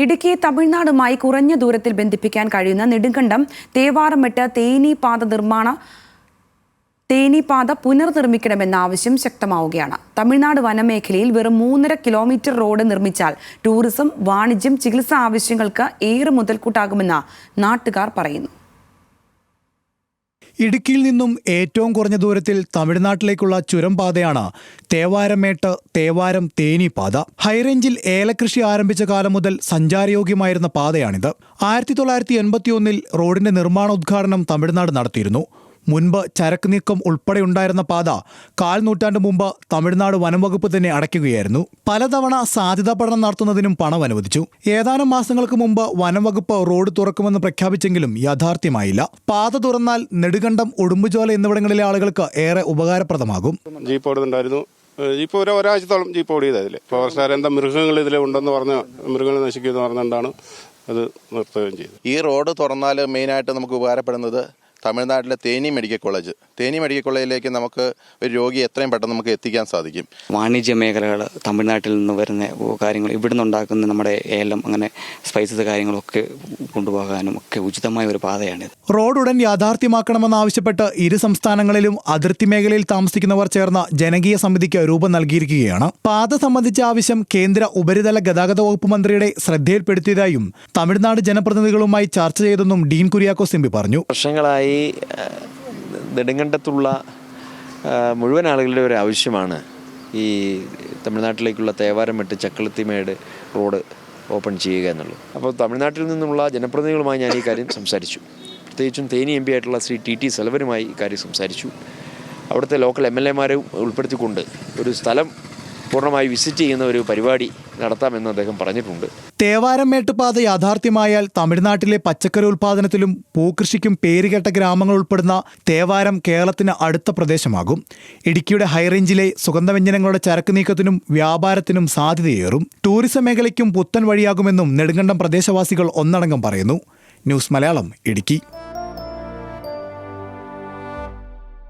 ഇടുക്കി തമിഴ്നാടുമായി കുറഞ്ഞ ദൂരത്തിൽ ബന്ധിപ്പിക്കാൻ കഴിയുന്ന നെടുങ്കണ്ടം തേവാരമെട്ട് തേനിപാത പുനർനിർമ്മിക്കണമെന്ന ആവശ്യം ശക്തമാവുകയാണ്. തമിഴ്നാട് വനമേഖലയിൽ വെറും 3.5 കിലോമീറ്റർ റോഡ് നിർമ്മിച്ചാൽ ടൂറിസം, വാണിജ്യം, ചികിത്സാ ആവശ്യങ്ങൾക്ക് ഏറെ മുതൽക്കൂട്ടാകുമെന്ന് നാട്ടുകാർ പറയുന്നു. ഇടുക്കിയിൽ നിന്നും ഏറ്റവും കുറഞ്ഞ ദൂരത്തിൽ തമിഴ്നാട്ടിലേക്കുള്ള ചുരം പാതയാണ് തേവാരമേട്ട് തേവാരം തേനിപാത. ഹൈറേഞ്ചിൽ ഏലകൃഷി ആരംഭിച്ച കാലം മുതൽ സഞ്ചാരയോഗ്യമായിരുന്ന പാതയാണിത്. 1981 റോഡിന്റെ നിർമ്മാണോദ്ഘാടനം തമിഴ്നാട് നടത്തിയിരുന്നു. മുൻപ് ചരക്ക് നീക്കം ഉൾപ്പെടെ ഉണ്ടായിരുന്ന പാത 1/4 നൂറ്റാണ്ട് മുമ്പ് തമിഴ്നാട് വനംവകുപ്പ് തന്നെ അടയ്ക്കുകയായിരുന്നു. പലതവണ സാധ്യതാ പഠനം നടത്തുന്നതിനും പണം അനുവദിച്ചു. ഏതാനും മാസങ്ങൾക്ക് മുമ്പ് വനംവകുപ്പ് റോഡ് തുറക്കുമെന്ന് പ്രഖ്യാപിച്ചെങ്കിലും യാഥാർത്ഥ്യമായില്ല. പാത തുറന്നാൽ നെടുങ്കണ്ടം, ഉടുമ്പുചോല എന്നിവിടങ്ങളിലെ ആളുകൾക്ക് ഏറെ ഉപകാരപ്രദമാകും. ജീപ്പ് ഓടുന്നുണ്ടായിരുന്നു. ജീപ്പ് ഒരാഴ്ചത്തോളം ജീപ്പ് ഓടിയതായില്ലേ. ഫോറസ്റ്റുകാർ എന്താ മൃഗങ്ങൾ ഇതിൽ ഉണ്ടെന്ന് പറഞ്ഞ് മൃഗങ്ങൾ നശിക്കുമെന്ന് പറഞ്ഞുകൊണ്ടാണ് അത് നിർത്തുകയും ചെയ്തത്. ഈ റോഡ് തുറന്നാൽ മെയിനായിട്ട് നമുക്ക് ഉപകാരപ്പെടുന്നത് തമിഴ്നാട്ടിലെ തേനി മെഡിക്കൽ കോളേജിലേക്ക് നമുക്ക് ഒരു രോഗി എത്രയും പെട്ടെന്ന് നമുക്ക് എത്തിക്കാൻ സാധിക്കും. വാണിജ്യ മേഖലകൾ, തമിഴ്നാട്ടിൽ നിന്ന് വരുന്ന കാര്യങ്ങൾ, ഇവിടുന്ന് ഉണ്ടാക്കുന്ന നമ്മുടെ ഏലം, അങ്ങനെ സ്പൈസസ് കാര്യങ്ങളൊക്കെ കൊണ്ടുപോകാനും ഒക്കെ ഉചിതമായ ഒരു പാതയാണിത്. റോഡ് ഉടൻ യാഥാർത്ഥ്യമാക്കണമെന്നാവശ്യപ്പെട്ട് ഇരു സംസ്ഥാനങ്ങളിലും അതിർത്തി മേഖലയിൽ താമസിക്കുന്നവർ ചേർന്ന ജനകീയ സമിതിക്ക് രൂപം നൽകിയിരിക്കുകയാണ്. പാത സംബന്ധിച്ച ആവശ്യം കേന്ദ്ര ഉപരിതല ഗതാഗത വകുപ്പ് മന്ത്രിയുടെ ശ്രദ്ധയിൽപ്പെടുത്തിയതായും തമിഴ്നാട് ജനപ്രതിനിധികളുമായി ചർച്ച ചെയ്തെന്നും ഡീൻ കുര്യാക്കോസ് എംപി പറഞ്ഞു. വർഷങ്ങളായി നെടുങ്കണ്ടത്തുള്ള മുഴുവൻ ആളുകളുടെ ഒരു ആവശ്യമാണ് ഈ തമിഴ്നാട്ടിലേക്കുള്ള തേവാരമെട്ട് ചക്കളത്തിമേട് റോഡ് ഓപ്പൺ ചെയ്യുക എന്നുള്ളത്. അപ്പോൾ തമിഴ്നാട്ടിൽ നിന്നുള്ള ജനപ്രതിനിധികളുമായി ഞാൻ ഈ കാര്യം സംസാരിച്ചു. പ്രത്യേകിച്ചും തേനി എം പി ആയിട്ടുള്ള ശ്രീ ടി സെൽവനുമായി ഈ കാര്യം സംസാരിച്ചു. അവിടുത്തെ ലോക്കൽ MLA-മാരെ ഉൾപ്പെടുത്തിക്കൊണ്ട് ഒരു സ്ഥലം പൂർണ്ണമായി വിസിറ്റ് ചെയ്യുന്ന ഒരു പരിപാടി നടത്താമെന്ന് അദ്ദേഹം പറഞ്ഞിട്ടുണ്ട്. തേവാരമേട്ട് പാത യാഥാർത്ഥ്യമായാൽ തമിഴ്നാട്ടിലെ പച്ചക്കറി ഉൽപാദനത്തിലും പൂക്കൃഷിക്കും പേരുകേട്ട ഗ്രാമങ്ങൾ ഉൾപ്പെടുന്ന തേവാരം കേരളത്തിന് അടുത്ത പ്രദേശമാകും. ഇടുക്കിയുടെ ഹൈറേഞ്ചിലെ സുഗന്ധവ്യഞ്ജനങ്ങളുടെ ചരക്ക് നീക്കത്തിനും വ്യാപാരത്തിനും സാധ്യതയേറും. ടൂറിസം മേഖലയ്ക്കും പുത്തൻ വഴിയാകുമെന്നും നെടുങ്കണ്ടം പ്രദേശവാസികൾ ഒന്നടങ്കം പറയുന്നു. ന്യൂസ് മലയാളം, ഇടുക്കി.